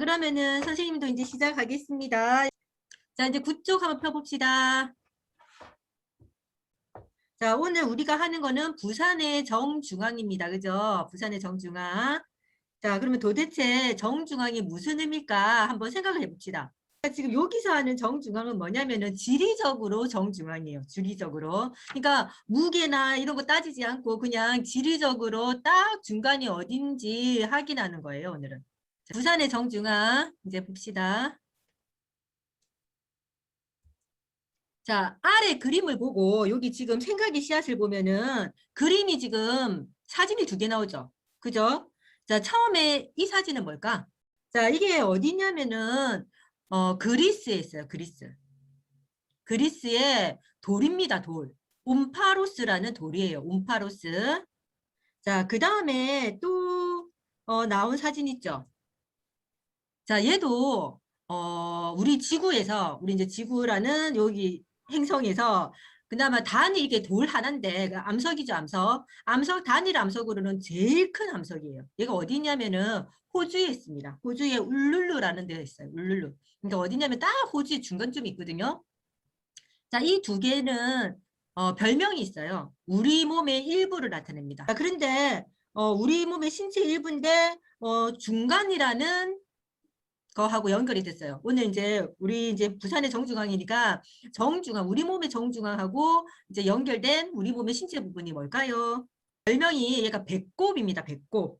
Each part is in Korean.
그러면은 선생님도 이제 시작하겠습니다. 자, 이제 구쪽 한번 펴봅시다. 자, 오늘 우리가 하는 거는 부산의 정중앙입니다. 그죠? 부산의 정중앙. 자, 그러면 도대체 정중앙이 무슨 의미일까 한번 생각을 해봅시다. 지금 여기서 하는 정중앙은 뭐냐면은 지리적으로 정중앙이에요. 지리적으로. 그러니까 무게나 이런 거 따지지 않고 그냥 지리적으로 딱 중간이 어딘지 확인하는 거예요, 오늘은. 자, 부산의 정중앙 이제 봅시다. 자, 아래 그림을 보고 여기 지금 생각의 씨앗을 보면은 그림이 지금 사진이 두 개 나오죠. 그죠? 자, 처음에 이 사진은 뭘까? 자, 이게 어디냐면은 그리스에 있어요. 그리스. 그리스의 돌입니다. 돌. 옴파로스라는 돌이에요. 옴파로스. 자, 그 다음에 또 나온 사진 있죠. 자, 얘도 우리 지구에서 우리 이제 지구라는 여기 행성에서 그나마 단위 이게 돌 하나인데 그 암석이죠, 암석. 암석 단일 암석으로는 제일 큰 암석이에요. 얘가 어디 있냐면은 호주에 있습니다. 호주의 울룰루라는 데가 있어요. 울룰루. 그러니까 어디냐면 딱 호주의 중간쯤에 있거든요. 자, 이 두 개는 별명이 있어요. 우리 몸의 일부를 나타냅니다. 자, 그런데 우리 몸의 신체 일부인데 중간이라는 거하고 연결이 됐어요. 오늘 이제 우리 이제 부산의 정중앙이니까 정중앙, 우리 몸의 정중앙하고 이제 연결된 우리 몸의 신체 부분이 뭘까요? 별명이 얘가 배꼽입니다. 배꼽.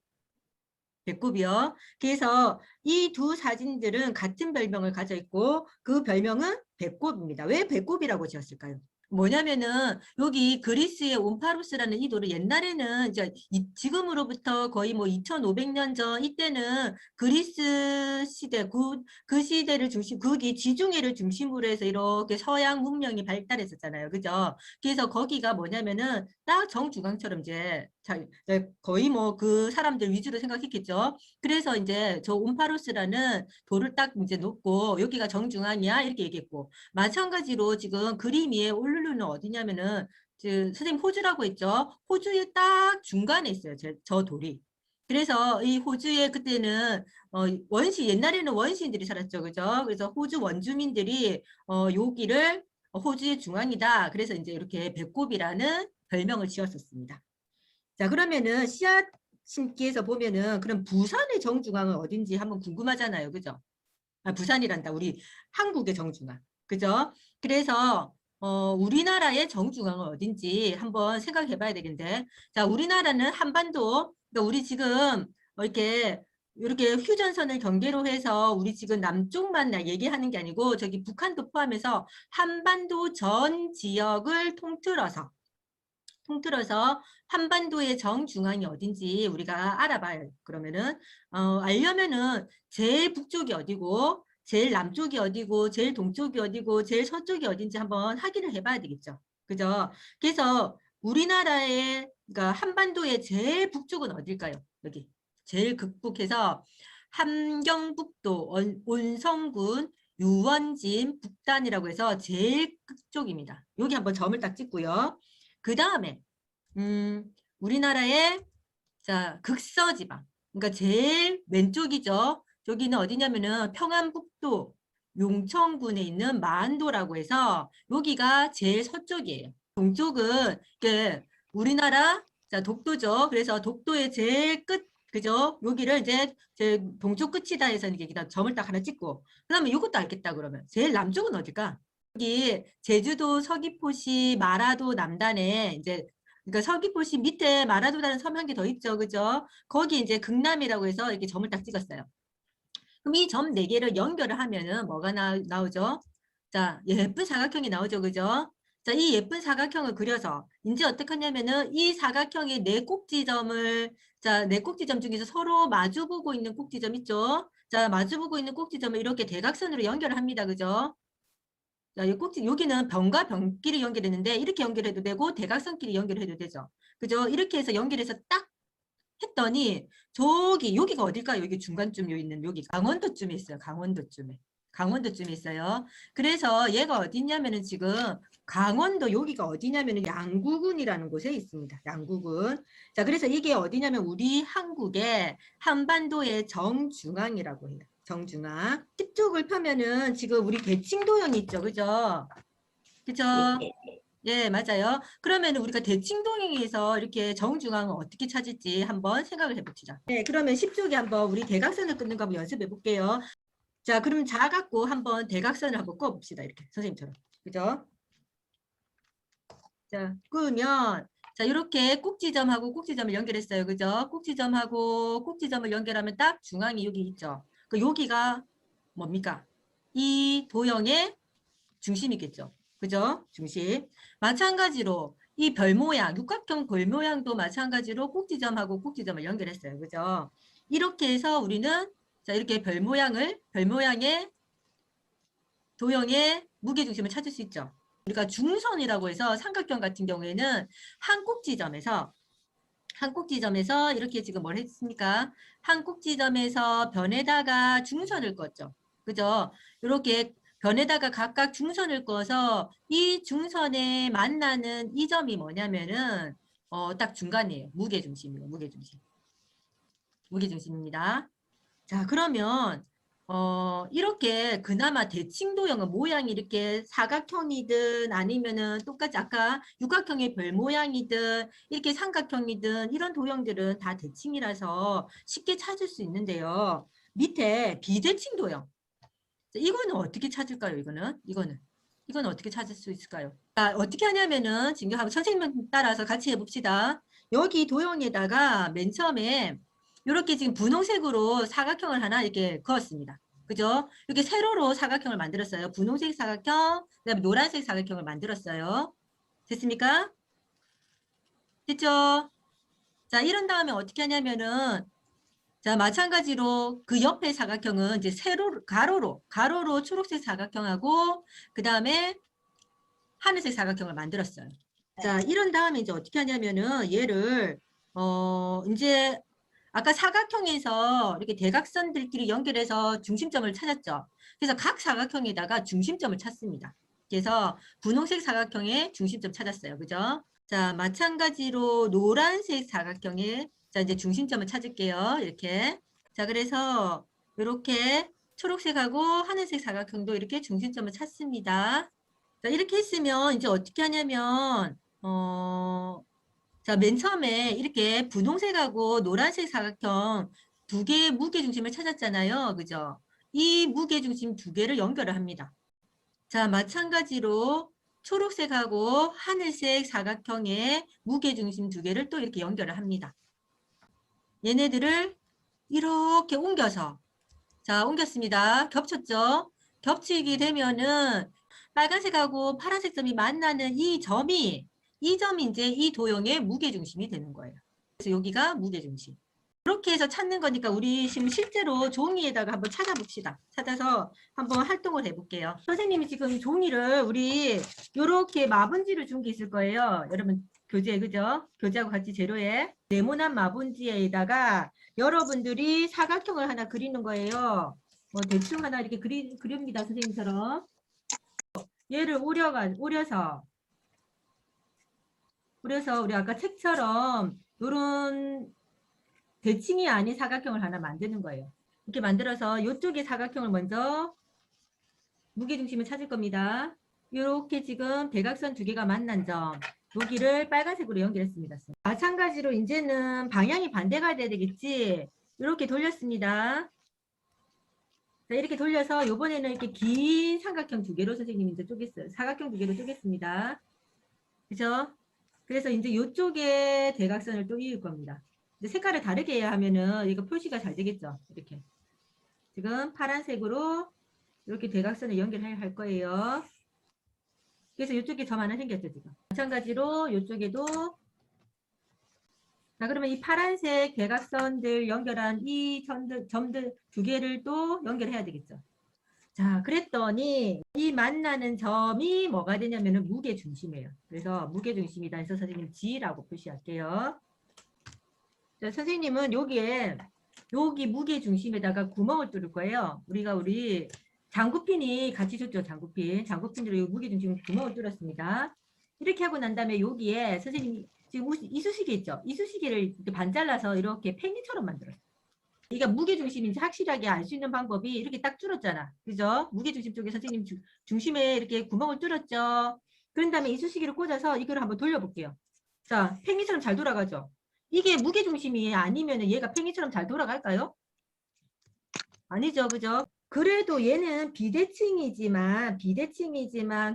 배꼽이요. 그래서 이 두 사진들은 같은 별명을 가져 있고 그 별명은 배꼽입니다. 왜 배꼽이라고 지었을까요? 뭐냐면은 여기 그리스의 옴파로스라는 이 돌을 옛날에는 이제 지금으로부터 거의 뭐 2,500년 전 이때는 그리스 시대 그 시대를 중심 거기 지중해를 중심으로 해서 이렇게 서양 문명이 발달했었잖아요. 그죠? 그래서 거기가 뭐냐면은 딱 정주강처럼 이제 거의 뭐 그 사람들 위주로 생각했겠죠. 그래서 이제 저 옴파로스라는 돌을 딱 이제 놓고 여기가 정중앙이야 이렇게 얘기했고 마찬가지로 지금 그림 위에 울룰루는 어디냐면은 선생님 호주라고 했죠. 호주의 딱 중간에 있어요. 저 돌이. 그래서 이 호주에 그때는 원시 옛날에는 원시인들이 살았죠. 그죠? 그래서 호주 원주민들이 여기를 호주의 중앙이다. 그래서 이제 이렇게 배꼽이라는 별명을 지었었습니다. 자, 그러면은 씨앗 심기에서 보면은 그럼 부산의 정중앙은 어딘지 한번 궁금하잖아요. 그죠? 아, 부산이란다. 우리 한국의 정중앙. 그죠? 그래서 우리나라의 정중앙은 어딘지 한번 생각해 봐야 되겠는데. 자, 우리나라는 한반도. 그러니까 우리 지금 이렇게 휴전선을 경계로 해서 우리 지금 남쪽만 얘기하는 게 아니고 저기 북한도 포함해서 한반도 전 지역을 통틀어서 한반도의 정중앙이 어딘지 우리가 알아봐요. 그러면은 알려면은 제일 북쪽이 어디고 제일 남쪽이 어디고 제일 동쪽이 어디고 제일 서쪽이 어딘지 한번 확인을 해봐야 되겠죠. 그죠? 그래서 우리나라의 그러니까 한반도의 제일 북쪽은 어딜까요? 여기 제일 극북해서 함경북도 온성군 유원진 북단이라고 해서 제일 끝쪽입니다. 여기 한번 점을 딱 찍고요. 그 다음에 우리나라의 자 극서지방 그러니까 제일 왼쪽이죠. 여기는 어디냐면은 평안북도 용천군에 있는 만도라고 해서 여기가 제일 서쪽이에요. 동쪽은 우리나라 자 독도죠. 그래서 독도의 제일 끝 그죠? 여기를 이제 제 동쪽 끝이다 해서 이렇게 점을 딱 하나 찍고 그다음에 이것도 알겠다 그러면 제일 남쪽은 어딜까? 여기 제주도 서귀포시 마라도 남단에 이제 그러니까 서귀포시 밑에 마라도라는 섬 한 개 더 있죠, 그죠? 거기 이제 극남이라고 해서 이렇게 점을 딱 찍었어요. 그럼 이 점 네 개를 연결을 하면은 뭐가 나오죠? 자, 예쁜 사각형이 나오죠, 그죠? 자, 이 예쁜 사각형을 그려서 이제 어떻게 하냐면은 이 사각형의 네 꼭지점을 자, 네 꼭지점 중에서 서로 마주보고 있는 꼭지점 있죠? 자, 마주보고 있는 꼭지점을 이렇게 대각선으로 연결을 합니다, 그죠? 자, 이 꼭지 여기는 병과 병끼리 연결했는데 이렇게 연결해도 되고 대각선끼리 연결해도 되죠. 그죠? 이렇게 해서 연결해서 딱 했더니 저기 여기가 어딜까요? 여기 중간쯤 요 있는 여기 강원도쯤에 있어요. 강원도쯤에. 강원도쯤에 있어요. 그래서 얘가 어디냐면은 지금 강원도 여기가 어디냐면은 양구군이라는 곳에 있습니다. 양구군. 자, 그래서 이게 어디냐면 우리 한국의 한반도의 정중앙이라고 해요. 정중앙. 10쪽을 펴면은 지금 우리 대칭 도형이 있죠. 그죠? 그죠? 예, 맞아요. 그러면 우리가 대칭 도형에서 이렇게 정중앙을 어떻게 찾을지 한번 생각을 해봅시다. 네, 그러면 10쪽에 한번 우리 대각선을 끊는 거 한번 연습해 볼게요. 자, 그럼 자 갖고 한번 대각선을 한번 꺼봅시다. 이렇게 선생님처럼. 그죠? 자, 그러면 자, 이렇게 꼭지점하고 꼭지점을 연결했어요. 그죠? 꼭지점하고 꼭지점을 연결하면 딱 중앙이 여기 있죠. 그 여기가 뭡니까? 이 도형의 중심이겠죠. 그죠? 중심. 마찬가지로 이 별 모양, 육각형 별 모양도 마찬가지로 꼭지점하고 꼭지점을 연결했어요. 그죠? 이렇게 해서 우리는 자, 이렇게 별 모양의 도형의 무게중심을 찾을 수 있죠. 우리가 중선이라고 해서 삼각형 같은 경우에는 한 꼭지점에서 이렇게 지금 뭘 했습니까? 한 꼭지점에서 변에다가 중선을 껐죠. 그죠? 이렇게 변에다가 각각 중선을 꺼서 이 중선에 만나는 이 점이 뭐냐면은 딱 중간이에요. 무게중심이에요. 무게중심입니다. 자, 그러면 이렇게 그나마 대칭도형은 모양이 이렇게 사각형이든 아니면은 똑같이 아까 육각형의 별 모양이든 이렇게 삼각형이든 이런 도형들은 다 대칭이라서 쉽게 찾을 수 있는데요. 밑에 비대칭도형. 이거는 어떻게 찾을까요? 이거는 어떻게 찾을 수 있을까요? 자, 어떻게 하냐면은 지금 한번 선생님 따라서 같이 해봅시다. 여기 도형에다가 맨 처음에 이렇게 지금 분홍색으로 사각형을 하나 이렇게 그었습니다. 그죠? 이렇게 세로로 사각형을 만들었어요. 분홍색 사각형, 그다음에 노란색 사각형을 만들었어요. 됐습니까? 됐죠? 자, 이런 다음에 어떻게 하냐면은 자, 마찬가지로 그 옆에 사각형은 이제 세로 가로로 초록색 사각형하고 그다음에 하늘색 사각형을 만들었어요. 자, 이런 다음에 이제 어떻게 하냐면은 얘를 이제 아까 사각형에서 이렇게 대각선들끼리 연결해서 중심점을 찾았죠. 그래서 각 사각형에다가 중심점을 찾습니다. 그래서 분홍색 사각형에 중심점 찾았어요. 그죠? 자, 마찬가지로 노란색 사각형에 자, 이제 중심점을 찾을게요. 이렇게. 자, 그래서 이렇게 초록색하고 하늘색 사각형도 이렇게 중심점을 찾습니다. 자, 이렇게 했으면 이제 어떻게 하냐면 자, 맨 처음에 이렇게 분홍색하고 노란색 사각형 두 개의 무게중심을 찾았잖아요. 그죠? 이 무게중심 두 개를 연결을 합니다. 자, 마찬가지로 초록색하고 하늘색 사각형의 무게중심 두 개를 또 이렇게 연결을 합니다. 얘네들을 이렇게 옮겨서 자, 옮겼습니다. 겹쳤죠? 겹치게 되면은 빨간색하고 파란색 점이 만나는 이 점이 이제 이 도형의 무게중심이 되는 거예요. 그래서 여기가 무게중심. 그렇게 해서 찾는 거니까 우리 지금 실제로 종이에다가 한번 찾아봅시다. 찾아서 한번 활동을 해볼게요. 선생님이 지금 종이를 우리 이렇게 마분지를 준 게 있을 거예요. 여러분 교재 그죠? 교재하고 같이 재료에 네모난 마분지에다가 여러분들이 사각형을 하나 그리는 거예요. 대충 하나 이렇게 그립니다. 선생님처럼. 얘를 오려서 우리 아까 책처럼 이런 대칭이 아닌 사각형을 하나 만드는 거예요. 이렇게 만들어서 이쪽에 사각형을 먼저 무게중심을 찾을 겁니다. 이렇게 지금 대각선 두 개가 만난 점 여기를 빨간색으로 연결했습니다. 마찬가지로 이제는 방향이 반대가 돼야 되겠지. 이렇게 돌렸습니다. 자, 이렇게 돌려서 이번에는 이렇게 긴 삼각형 두 개로 선생님이 이제 쪼갰어요. 사각형 두 개로 쪼갰습니다. 그죠? 그래서 이제 이쪽에 대각선을 또 이을 겁니다. 이제 색깔을 다르게 해야 하면은 이거 표시가 잘 되겠죠? 이렇게. 지금 파란색으로 이렇게 대각선을 연결할 거예요. 그래서 이쪽에 점 하나 생겼죠, 지금. 마찬가지로 이쪽에도 자, 그러면 이 파란색 대각선들 연결한 이 점들 두 개를 또 연결해야 되겠죠. 자, 그랬더니 이 만나는 점이 뭐가 되냐면은 무게중심이에요. 그래서 무게중심이다 해서 선생님 G라고 표시할게요. 자, 선생님은 여기 무게중심에다가 구멍을 뚫을 거예요. 우리 장구핀이 같이 줬죠. 장구핀으로 무게중심 구멍을 뚫었습니다. 이렇게 하고 난 다음에 여기에 선생님이 지금 이쑤시개 있죠. 이쑤시개를 이렇게 반 잘라서 이렇게 팽이처럼 만들었어요. 이게 무게중심인지 확실하게 알 수 있는 방법이 이렇게 딱 줄었잖아. 그죠? 무게중심 쪽에 선생님 중심에 이렇게 구멍을 뚫었죠. 그런 다음에 이쑤시개를 꽂아서 이걸 한번 돌려볼게요. 자, 팽이처럼 잘 돌아가죠? 이게 무게중심이 아니면 얘가 팽이처럼 잘 돌아갈까요? 아니죠. 그죠? 그래도 얘는 비대칭이지만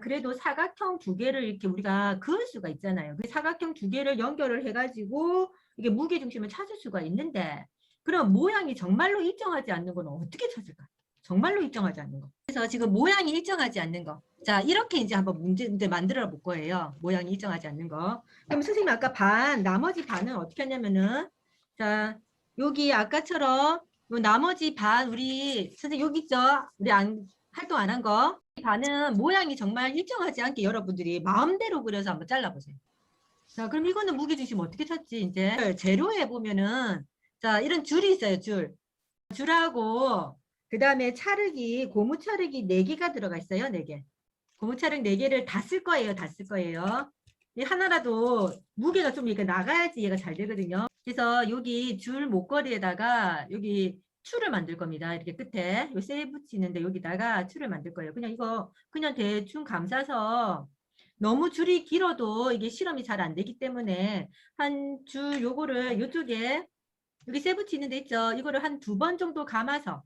그래도 사각형 두 개를 이렇게 우리가 그을 수가 있잖아요. 그 사각형 두 개를 연결을 해가지고 이게 무게중심을 찾을 수가 있는데 그럼 모양이 정말로 일정하지 않는 건 어떻게 찾을까? 정말로 일정하지 않는 거. 그래서 지금 모양이 일정하지 않는 거. 자, 이렇게 이제 한번 문제 만들어 볼 거예요. 모양이 일정하지 않는 거. 그럼 선생님 아까 나머지 반은 어떻게 하냐면은 자, 여기 아까처럼 요 나머지 반 우리 선생님 여기 있죠? 우리 활동 안 한 거. 이 반은 모양이 정말 일정하지 않게 여러분들이 마음대로 그려서 한번 잘라보세요. 자, 그럼 이거는 무게중심 어떻게 찾지? 이제 재료에 보면은 자, 이런 줄이 있어요. 줄하고 그 다음에 고무 찰흙이 4개가 들어가 있어요. 4개. 고무 찰흙 4개를 다 쓸 거예요. 다 쓸 거예요. 이 하나라도 무게가 좀 이렇게 나가야지 얘가 잘 되거든요. 그래서 여기 줄 목걸이에다가 여기 줄을 만들 겁니다. 이렇게 끝에 요 세 붙이는데 여기다가 줄을 만들 거예요. 그냥 이거 그냥 대충 감싸서 너무 줄이 길어도 이게 실험이 잘 안 되기 때문에 한 줄 요거를 요쪽에 여기 세 붙이는 데 있죠. 이거를 한 2번 정도 감아서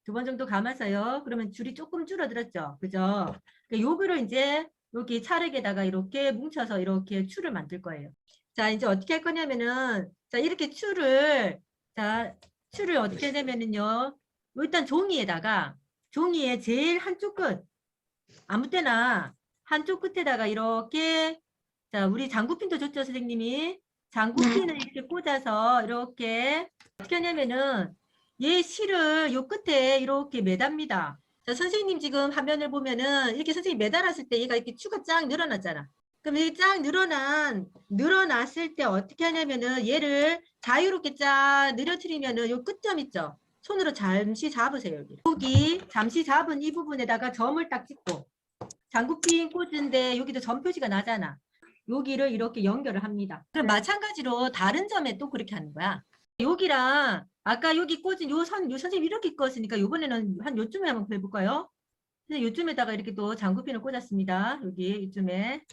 2번 정도 감아서요. 그러면 줄이 조금 줄어들었죠. 그죠? 요거를 이제 여기 찰흙에다가 이렇게 뭉쳐서 이렇게 줄을 만들 거예요. 자, 이제 어떻게 할 거냐면은 자, 이렇게 줄을 어떻게 하냐면은요. 일단 종이에 제일 한쪽 끝 아무 때나 한쪽 끝에다가 이렇게 자, 우리 장구핀도 줬죠, 선생님이. 장구핀을 이렇게 꽂아서 이렇게 어떻게 하냐면은 얘 실을 요 끝에 이렇게 매답니다. 자, 선생님 지금 화면을 보면은 이렇게 선생님 매달았을 때 얘가 이렇게 추가 쫙 늘어났잖아. 그럼 이게 쫙 늘어났을 때 어떻게 하냐면은 얘를 자유롭게 쫙 늘어뜨리면은 요 끝점 있죠? 손으로 잠시 잡으세요, 여기 잠시 잡은 이 부분에다가 점을 딱 찍고 장구핀 꽂은데 여기도 점 표시가 나잖아. 여기를 이렇게 연결을 합니다. 그럼 마찬가지로 다른 점에 또 그렇게 하는 거야. 여기랑 아까 여기 꽂은 요 선생님 이렇게 꽂았으니까 이번에는 한 요쯤에 한번 해볼까요? 요쯤에다가 이렇게 또 장구핀을 꽂았습니다. 여기 이쯤에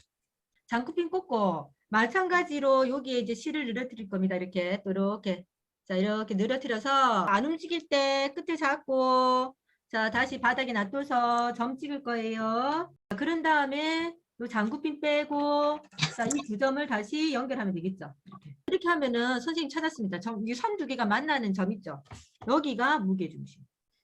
장구핀 꽂고 마찬가지로 여기에 이제 실을 늘어뜨릴 겁니다. 이렇게 또 이렇게 자 이렇게 늘어뜨려서 안 움직일 때 끝을 잡고 자 다시 바닥에 놔둬서 점 찍을 거예요. 그런 다음에 요 장구핀 빼고 자, 이 2점을 다시 연결하면 되겠죠. 이렇게 하면은 선생님 찾았습니다. 이 선 2개가 만나는 점 있죠. 여기가 무게중심.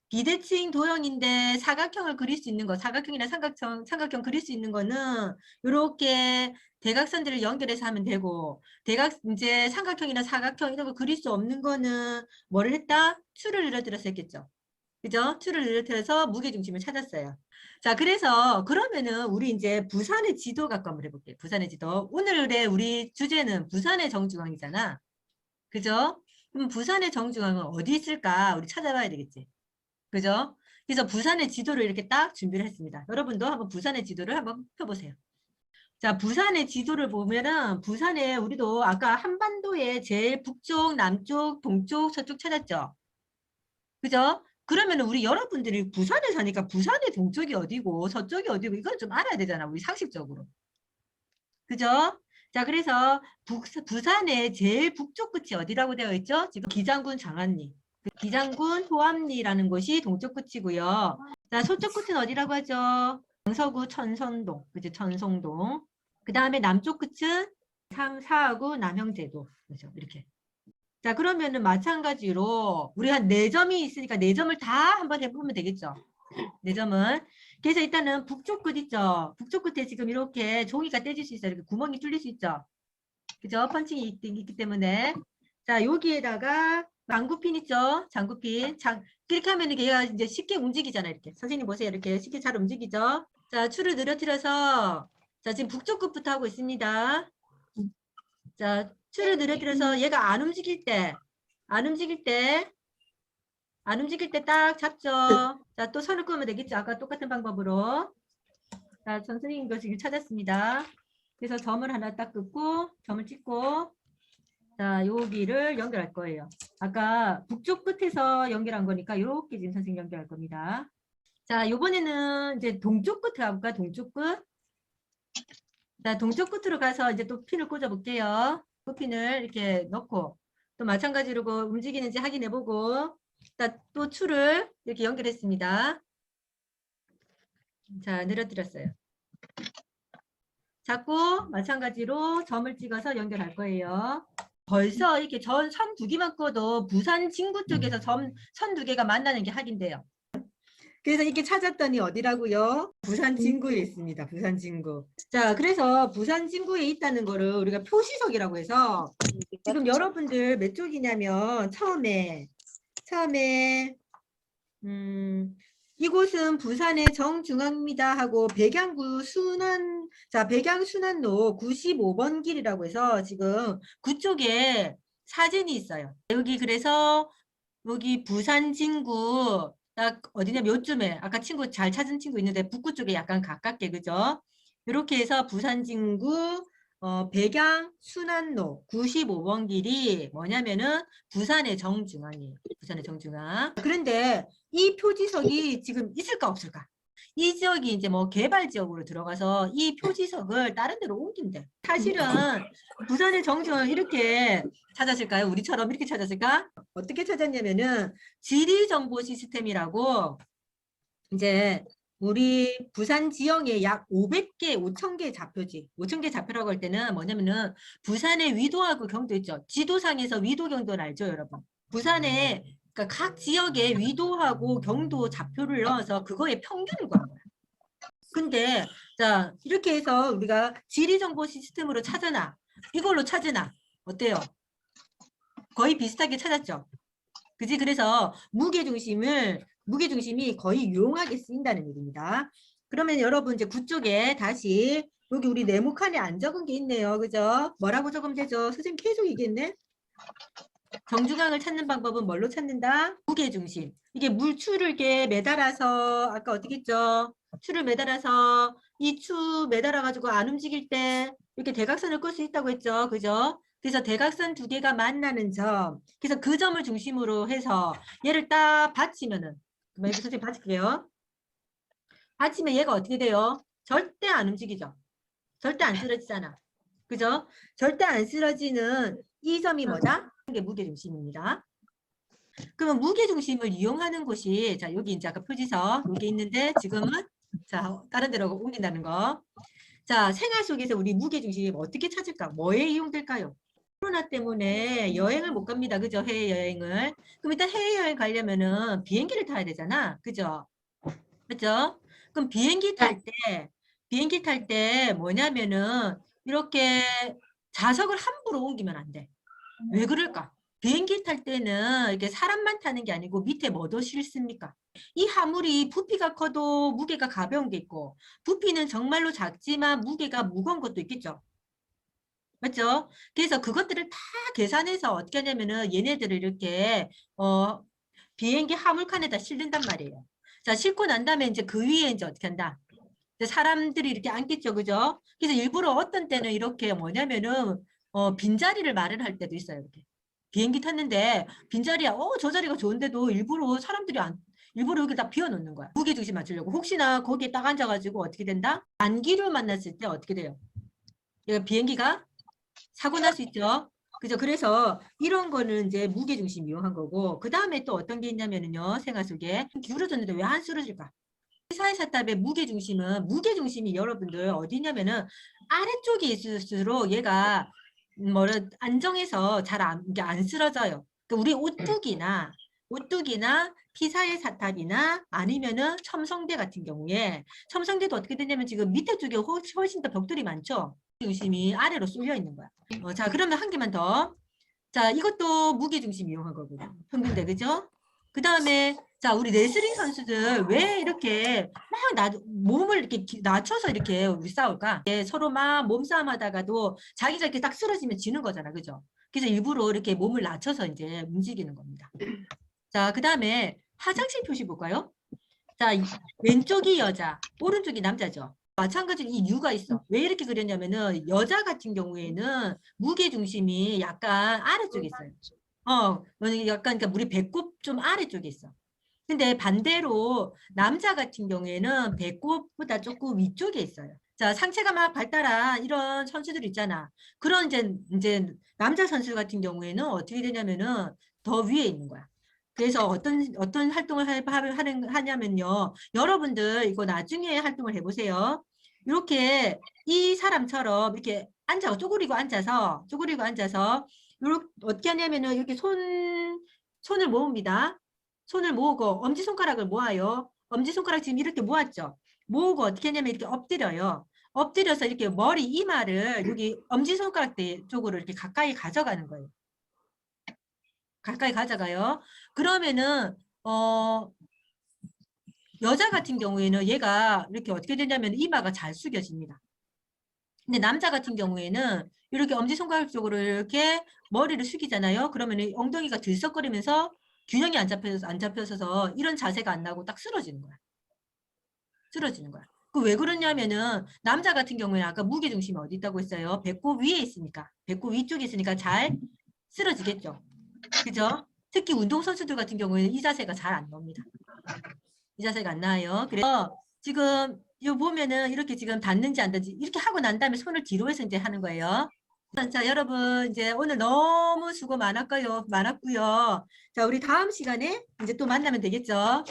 비대칭 도형인데 사각형을 그릴 수 있는 거, 사각형이나 삼각형 그릴 수 있는 거는 이렇게 대각선들을 연결해서 하면 되고, 이제 삼각형이나 사각형 이런 거 그릴 수 없는 거는 뭐를 했다? 추를 늘어뜨려서 했겠죠. 그죠? 추를 늘어뜨려서 무게중심을 찾았어요. 자, 그래서 그러면은 우리 이제 부산의 지도 갖고 한번 해볼게요. 부산의 지도. 오늘의 우리 주제는 부산의 정중앙이잖아. 그죠? 그럼 부산의 정중앙은 어디 있을까? 우리 찾아봐야 되겠지. 그죠? 그래서 부산의 지도를 이렇게 딱 준비를 했습니다. 여러분도 한번 부산의 지도를 한번 펴보세요. 자, 부산의 지도를 보면은 부산에 우리도 아까 한반도의 제일 북쪽, 남쪽, 동쪽, 서쪽 찾았죠? 그죠? 그러면 우리 여러분들이 부산에 사니까 부산의 동쪽이 어디고 서쪽이 어디고 이걸 좀 알아야 되잖아. 우리 상식적으로. 그죠? 자, 그래서 부산의 제일 북쪽 끝이 어디라고 되어 있죠? 지금 기장군 장안리. 기장군 호암리라는 곳이 동쪽 끝이고요. 자, 서쪽 끝은 어디라고 하죠? 강서구 천선동, 그죠? 천성동. 그 다음에 남쪽 끝은 사하구 남영제도, 그죠? 이렇게. 자, 그러면은 마찬가지로 우리 한 4점이 있으니까 4점을 다 한번 해보면 되겠죠? 4점은. 그래서 일단은 북쪽 끝 있죠? 북쪽 끝에 지금 이렇게 종이가 떼질 수 있어요. 이렇게 구멍이 뚫릴 수 있죠? 그죠? 펀칭이 있기 때문에. 자, 여기에다가 장구핀 있죠? 장구핀. 이렇게 하면 얘가 이제 쉽게 움직이잖아요. 이렇게. 선생님 보세요. 이렇게 쉽게 잘 움직이죠? 자, 추를 늘어뜨려서 자, 지금 북쪽 끝부터 하고 있습니다. 자, 추를 늘어뜨려서 얘가 안 움직일 때 딱 잡죠. 자, 또 선을 끄면 되겠죠. 아까 똑같은 방법으로. 자, 전 선생님도 지금 찾았습니다. 그래서 점을 하나 딱 긋고, 점을 찍고, 자, 여기를 연결할 거예요. 아까 북쪽 끝에서 연결한 거니까 이렇게 지금 선생님 연결할 겁니다. 자, 이번에는 이제 동쪽 끝에 가볼까? 동쪽 끝. 자, 동쪽 끝으로 가서 이제 또 핀을 꽂아 볼게요. 그 핀을 이렇게 넣고 또 마찬가지로 그 움직이는지 확인해 보고 자, 또 추를 이렇게 연결했습니다. 자, 늘어뜨렸어요. 잡고 마찬가지로 점을 찍어서 연결할 거예요. 벌써 이렇게 선 두 개만 꺼도 부산 진구 쪽에서 선 두 개가 만나는 게 확인돼요. 그래서 이렇게 찾았더니 어디라고요? 부산 진구에 있습니다. 부산 진구. 자, 그래서 부산 진구에 있다는 거를 우리가 표시석이라고 해서 지금 여러분들 몇 쪽이냐면 처음에 이곳은 부산의 정중앙입니다 하고 백양구 순환 자 백양순환로 95번 길이라고 해서 지금 그쪽에 사진이 있어요. 여기 그래서 여기 부산 진구 딱 어디냐면 요쯤에 아까 친구 잘 찾은 친구 있는데 북구 쪽에 약간 가깝게 그죠? 이렇게 해서 부산 진구 백양 순환로 95번 길이 뭐냐면은 부산의 정중앙이에요. 부산의 정중앙. 그런데 이 표지석이 지금 있을까 없을까? 이 지역이 이제 뭐 개발 지역으로 들어가서 이 표지석을 다른 데로 옮긴대. 사실은 부산의 정중앙을 이렇게 찾았을까요? 우리처럼 이렇게 찾았을까? 어떻게 찾았냐면은 지리정보 시스템이라고 이제 우리 부산 지형에 약 500개, 5,000개 좌표지. 5,000개 좌표라고 할 때는 뭐냐면은 부산의 위도하고 경도 있죠. 지도상에서 위도 경도는 알죠, 여러분? 부산에 그러니까 각 지역의 위도하고 경도 좌표를 넣어서 그거의 평균을 구한 거야. 근데 자 이렇게 해서 우리가 지리정보 시스템으로 찾아놔. 이걸로 찾으나 어때요? 거의 비슷하게 찾았죠. 그지? 그래서 무게중심이 거의 유용하게 쓰인다는 얘기입니다. 그러면 여러분 이제 그쪽에 다시 여기 우리 네모칸에 안 적은 게 있네요. 그죠? 뭐라고 적으면 되죠? 선생님 계속 얘기했네. 정중앙을 찾는 방법은 뭘로 찾는다? 무게중심. 이게 물추를 이렇게 매달아서 아까 어떻게 했죠? 추를 매달아서 이 추 매달아 가지고 안 움직일 때 이렇게 대각선을 끌 수 있다고 했죠. 그죠? 그래서 대각선 두 개가 만나는 점. 그래서 그 점을 중심으로 해서 얘를 딱 받치면은 선생님 받칠게요. 받치면 얘가 어떻게 돼요? 절대 안 움직이죠. 절대 안 쓰러지잖아. 그죠? 절대 안 쓰러지는 이 점이 뭐다? 이게 무게중심입니다. 그러면 무게중심을 이용하는 곳이 자 여기 이제 아까 표지석 여기 있는데 지금은 자 다른 데로 옮긴다는 거. 자 생활 속에서 우리 무게중심이 어떻게 찾을까? 뭐에 이용될까요? 코로나 때문에 여행을 못 갑니다. 그죠? 해외여행을. 그럼 일단 해외여행 가려면은 비행기를 타야 되잖아. 그죠? 그죠? 그럼 비행기 탈 때 뭐냐면은 이렇게 좌석을 함부로 옮기면 안 돼. 왜 그럴까? 비행기 탈 때는 이렇게 사람만 타는 게 아니고 밑에 뭐도 실습니까? 이 화물이 부피가 커도 무게가 가벼운 게 있고 부피는 정말로 작지만 무게가 무거운 것도 있겠죠. 맞죠? 그래서 그것들을 다 계산해서 어떻게 하냐면은 얘네들을 이렇게 비행기 화물칸에다 실른단 말이에요. 자, 싣고 난 다음에 이제 그 위에 이제 어떻게 한다? 이제 사람들이 이렇게 앉겠죠, 그죠? 그래서 일부러 어떤 때는 이렇게 뭐냐면은 빈자리를 마련할 때도 있어요, 이렇게. 비행기 탔는데 빈자리야, 저 자리가 좋은데도 일부러 사람들이 일부러 여기 다 비워놓는 거야. 무게중심 맞추려고. 혹시나 거기에 딱 앉아가지고 어떻게 된다? 안기를 만났을 때 어떻게 돼요? 얘가 비행기가 사고 날 수 있죠. 그죠? 그래서 이런 거는 이제 무게중심 이용한 거고 그 다음에 또 어떤 게 있냐면은요. 생활 속에 기울어졌는데 왜 안 쓰러질까? 사회사탑의 무게중심이 여러분들 어디냐면은 아래쪽에 있을수록 얘가 안정해서 잘 안 쓰러져요. 그러니까 우리 오뚜기나 피사의 사탑이나 아니면은 첨성대 같은 경우에 첨성대도 어떻게 되냐면 지금 밑에 쪽에 훨씬 더 벽돌이 많죠. 중심이 아래로 쏠려 있는 거야. 자, 그러면 한 개만 더. 자, 이것도 무게중심 이용한 거거든요. 평균대, 그죠? 그 다음에, 자, 우리 레슬링 선수들 왜 이렇게 몸을 이렇게 낮춰서 이렇게 우리 싸울까? 서로 막 몸싸움 하다가도 자기가 이렇게 딱 쓰러지면 지는 거잖아. 그죠? 그래서 일부러 이렇게 몸을 낮춰서 이제 움직이는 겁니다. 자, 그 다음에 화장실 표시 볼까요? 자, 왼쪽이 여자, 오른쪽이 남자죠. 마찬가지로 이 이유가 있어. 왜 이렇게 그렸냐면은 여자 같은 경우에는 무게 중심이 약간 아래쪽에 있어요. 약간 그러니까 우리 배꼽 좀 아래쪽에 있어. 근데 반대로 남자 같은 경우에는 배꼽보다 조금 위쪽에 있어요. 자, 상체가 막 발달한 이런 선수들 있잖아. 그런 이제 남자 선수 같은 경우에는 어떻게 되냐면은 더 위에 있는 거야. 그래서 어떤 활동을 하냐면요. 여러분들 이거 나중에 활동을 해보세요. 이렇게 이 사람처럼 이렇게 쪼그리고 앉아서 이렇게 어떻게 하냐면은 이렇게 손을 모읍니다. 손을 모으고 엄지손가락을 모아요. 엄지손가락 지금 이렇게 모았죠. 모으고 어떻게 하냐면 이렇게 엎드려요. 엎드려서 이렇게 머리 이마를 여기 엄지손가락 쪽으로 이렇게 가까이 가져가는 거예요. 가까이 가져가요. 그러면은 여자 같은 경우에는 얘가 이렇게 어떻게 되냐면 이마가 잘 숙여집니다. 근데 남자 같은 경우에는 이렇게 엄지손가락 쪽으로 이렇게 머리를 숙이잖아요. 그러면 엉덩이가 들썩거리면서 균형이 안 잡혀서 이런 자세가 안 나고 딱 쓰러지는 거야. 쓰러지는 거야. 그 왜 그러냐면은 남자 같은 경우에는 아까 무게 중심이 어디 있다고 했어요? 배꼽 위에 있으니까. 배꼽 위쪽에 있으니까 잘 쓰러지겠죠. 그죠? 특히 운동선수들 같은 경우에는 이 자세가 잘 안 나옵니다. 이 자세가 안 나와요. 그래서 지금 요 보면은 이렇게 지금 닿는지 안 닿는지 이렇게 하고 난 다음에 손을 뒤로 해서 이제 하는 거예요. 자, 여러분 이제 오늘 너무 수고 많았고요. 자, 우리 다음 시간에 이제 또 만나면 되겠죠?